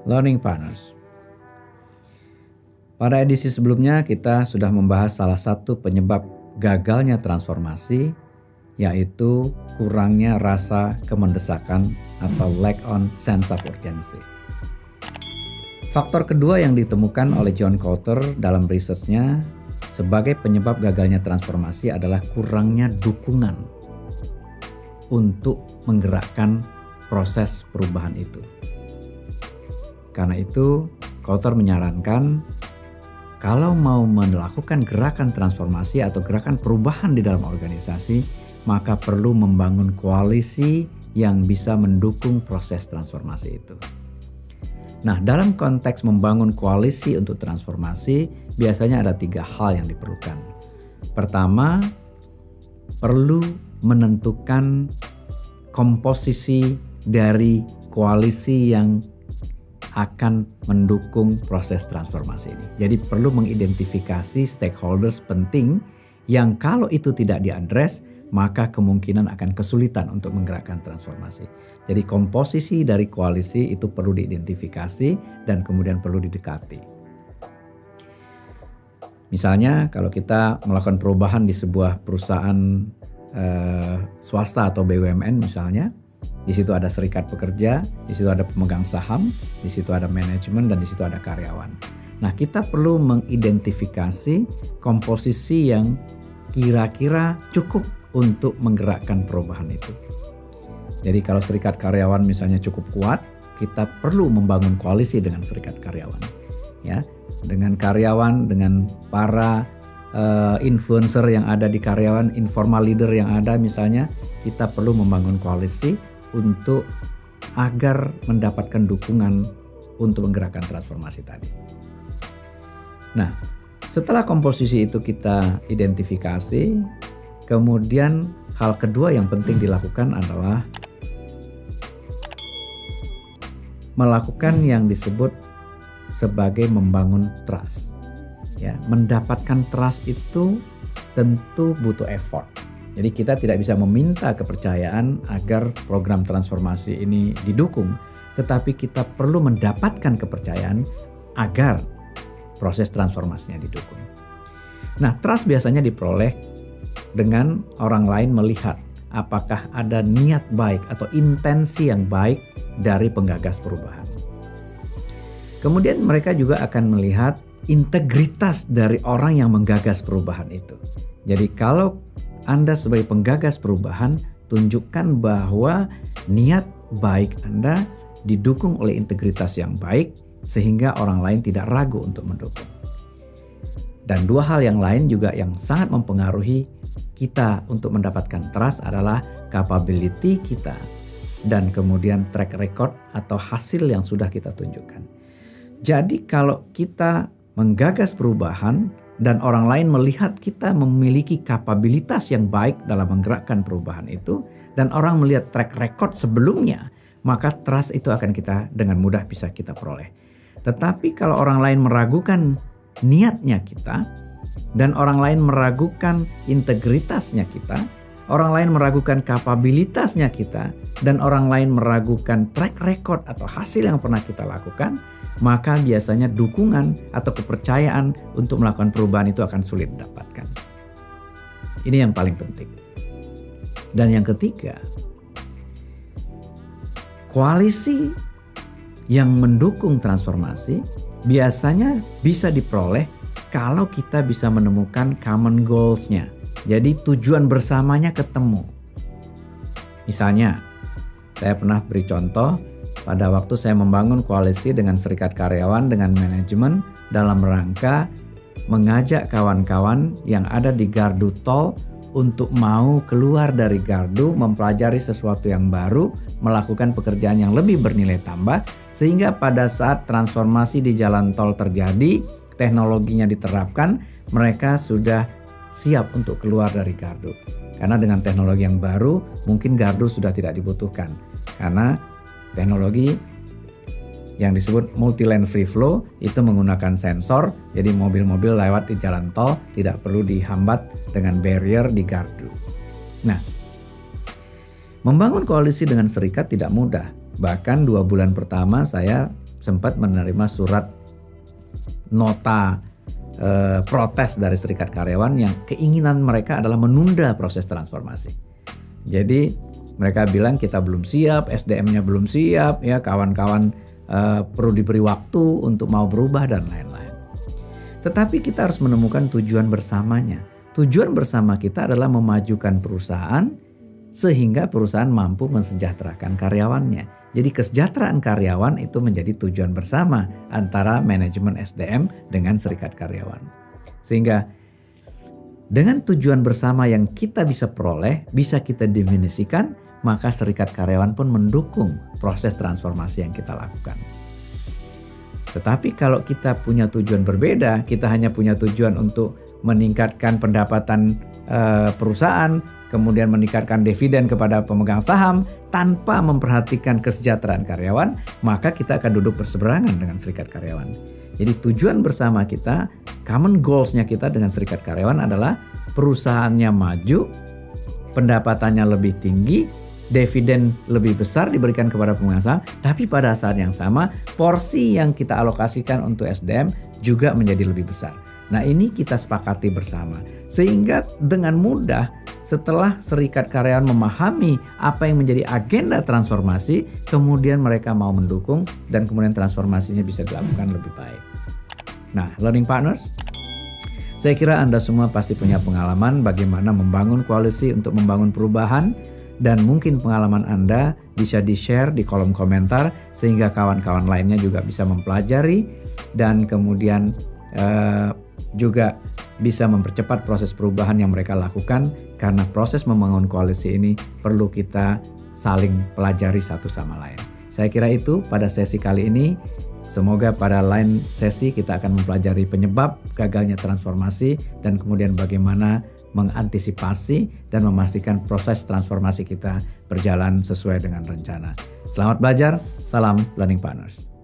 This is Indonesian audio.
Learning Partners. Pada edisi sebelumnya kita sudah membahas salah satu penyebab gagalnya transformasi, yaitu kurangnya rasa kemendesakan atau lack on sense of urgency. Faktor kedua yang ditemukan oleh John Kotter dalam risetnya sebagai penyebab gagalnya transformasi adalah kurangnya dukungan untuk menggerakkan proses perubahan itu. Karena itu, Kotter menyarankan kalau mau melakukan gerakan transformasi atau gerakan perubahan di dalam organisasi, maka perlu membangun koalisi yang bisa mendukung proses transformasi itu. Nah, dalam konteks membangun koalisi untuk transformasi, biasanya ada 3 hal yang diperlukan. Pertama, perlu menentukan komposisi dari koalisi yang akan mendukung proses transformasi ini. Jadi perlu mengidentifikasi stakeholders penting yang kalau itu tidak diadres, maka kemungkinan akan kesulitan untuk menggerakkan transformasi. Jadi komposisi dari koalisi itu perlu diidentifikasi dan kemudian perlu didekati. Misalnya kalau kita melakukan perubahan di sebuah perusahaan swasta atau BUMN misalnya, di situ ada serikat pekerja, di situ ada pemegang saham, di situ ada manajemen, dan di situ ada karyawan. Nah, kita perlu mengidentifikasi komposisi yang kira-kira cukup untuk menggerakkan perubahan itu. Jadi kalau serikat karyawan misalnya cukup kuat, kita perlu membangun koalisi dengan serikat karyawan. Ya, dengan karyawan, dengan para influencer yang ada di karyawan, informal leader yang ada misalnya, kita perlu membangun koalisi untuk agar mendapatkan dukungan untuk menggerakkan transformasi tadi. Nah, setelah komposisi itu kita identifikasi, kemudian hal kedua yang penting dilakukan adalah melakukan yang disebut sebagai membangun trust. Ya, mendapatkan trust itu tentu butuh effort. Jadi kita tidak bisa meminta kepercayaan agar program transformasi ini didukung, tetapi kita perlu mendapatkan kepercayaan agar proses transformasinya didukung. Nah, trust biasanya diperoleh dengan orang lain melihat apakah ada niat baik atau intensi yang baik dari penggagas perubahan. Kemudian mereka juga akan melihat integritas dari orang yang menggagas perubahan itu. Jadi kalau Anda sebagai penggagas perubahan, tunjukkan bahwa niat baik Anda didukung oleh integritas yang baik sehingga orang lain tidak ragu untuk mendukung. Dan 2 hal yang lain juga yang sangat mempengaruhi kita untuk mendapatkan trust adalah capability kita dan kemudian track record atau hasil yang sudah kita tunjukkan. Jadi kalau kita menggagas perubahan dan orang lain melihat kita memiliki kapabilitas yang baik dalam menggerakkan perubahan itu, dan orang melihat track record sebelumnya, maka trust itu akan kita dengan mudah bisa kita peroleh. Tetapi kalau orang lain meragukan niatnya kita, dan orang lain meragukan integritasnya kita, orang lain meragukan kapabilitasnya kita, dan orang lain meragukan track record atau hasil yang pernah kita lakukan, maka biasanya dukungan atau kepercayaan untuk melakukan perubahan itu akan sulit didapatkan. Ini yang paling penting. Dan yang ketiga, koalisi yang mendukung transformasi biasanya bisa diperoleh kalau kita bisa menemukan common goals-nya. Jadi tujuan bersamanya ketemu. Misalnya, saya pernah beri contoh pada waktu saya membangun koalisi dengan serikat karyawan, dengan manajemen dalam rangka mengajak kawan-kawan yang ada di gardu tol untuk mau keluar dari gardu, mempelajari sesuatu yang baru, melakukan pekerjaan yang lebih bernilai tambah, sehingga pada saat transformasi di jalan tol terjadi, teknologinya diterapkan, mereka sudah siap untuk keluar dari gardu. Karena dengan teknologi yang baru, mungkin gardu sudah tidak dibutuhkan. Karena teknologi yang disebut multi-lane free flow itu menggunakan sensor, jadi mobil-mobil lewat di jalan tol tidak perlu dihambat dengan barrier di gardu. Nah, membangun koalisi dengan serikat tidak mudah. Bahkan 2 bulan pertama saya sempat menerima surat nota protes dari serikat karyawan yang keinginan mereka adalah menunda proses transformasi. Jadi mereka bilang kita belum siap, SDM-nya belum siap, ya kawan-kawan perlu diberi waktu untuk mau berubah dan lain-lain. Tetapi kita harus menemukan tujuan bersamanya. Tujuan bersama kita adalah memajukan perusahaan sehingga perusahaan mampu mensejahterakan karyawannya. Jadi kesejahteraan karyawan itu menjadi tujuan bersama antara manajemen SDM dengan serikat karyawan. Sehingga dengan tujuan bersama yang kita bisa peroleh, bisa kita definisikan, maka serikat karyawan pun mendukung proses transformasi yang kita lakukan. Tetapi kalau kita punya tujuan berbeda, kita hanya punya tujuan untuk meningkatkan pendapatan perusahaan, kemudian meningkatkan dividen kepada pemegang saham tanpa memperhatikan kesejahteraan karyawan, maka kita akan duduk berseberangan dengan serikat karyawan. Jadi tujuan bersama kita, common goals-nya kita dengan serikat karyawan adalah perusahaannya maju, pendapatannya lebih tinggi, dividen lebih besar diberikan kepada pemegang saham, tapi pada saat yang sama porsi yang kita alokasikan untuk SDM juga menjadi lebih besar. Nah, ini kita sepakati bersama. Sehingga dengan mudah setelah serikat karyawan memahami apa yang menjadi agenda transformasi, kemudian mereka mau mendukung dan kemudian transformasinya bisa dilakukan lebih baik. Nah, Learning Partners, saya kira Anda semua pasti punya pengalaman bagaimana membangun koalisi untuk membangun perubahan, dan mungkin pengalaman Anda bisa di-share di kolom komentar sehingga kawan-kawan lainnya juga bisa mempelajari dan kemudian juga bisa mempercepat proses perubahan yang mereka lakukan, karena proses membangun koalisi ini perlu kita saling pelajari satu sama lain. Saya kira itu pada sesi kali ini. Semoga pada lain sesi kita akan mempelajari penyebab gagalnya transformasi dan kemudian bagaimana mengantisipasi dan memastikan proses transformasi kita berjalan sesuai dengan rencana. Selamat belajar, salam Learning Partners.